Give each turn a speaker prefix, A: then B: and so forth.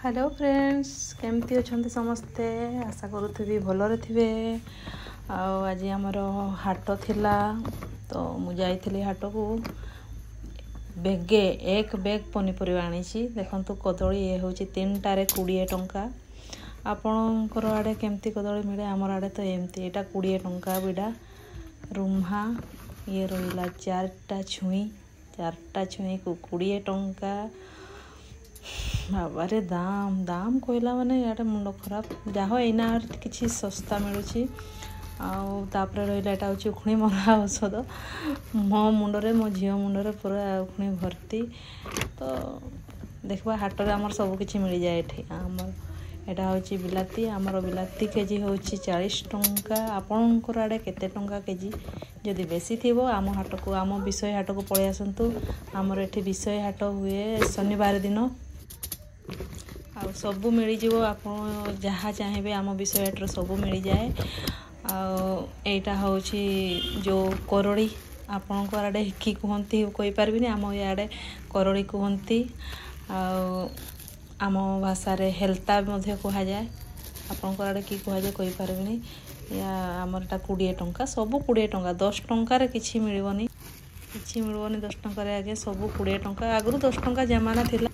A: Hello friends केमती अच्छा समस्ते आशा करूथी भलरे थे। आज आमर हाट थिला तो मुझे हाट को बेगे एक बेग पनीपरिया आनी देखु कदली ये हूँ 3टारे 20 टंका। आपणकर आड़े केमती कदली मिले आमर आड़े तो एमती यहाँ 20 टंका बिड़ा रुम्हा ये रहा 4टा छुई को 20 टंका। बाबारे दाम दाम कहला माने यार मुंड खराब जाह एना किसी सस्ता मिलूँ। आउे रहा यहाँ हूँ उखुणी मरा औषध मो मुंडरे मो झील मुंडरे पूरा उखुणी भर्ती। तो देखा हाट में आमर सबकि मिल जाए ये आमर यहाँ हूँ बिलाती आमर बिलाती केजी हूँ 40 टंका। आपणकर आड़े केते टंका केजी जदि बेसी थी आम हाट को आम विषय हाट को पलि आसतु। आमर ये विषय हाट हुए शनिवार दिन आ सबू मिल जाव आप जहाँ चाहिए आम विषय हाट सबू मिल जाए। आईटा हूँ जो करड़ी आपण आड़े हिकी कहती कहीपरि आम इे करड़ी कहती आम भाषा हेल्ता कह जाए आपण आड़े कि कहुए कहीपरि या आमर 20 टंका सबू 20 टंका 10 टंकार कि मिलनी 10 टंकार आगे सबू 20 टंका। आगु 10 टंका जमाना थिला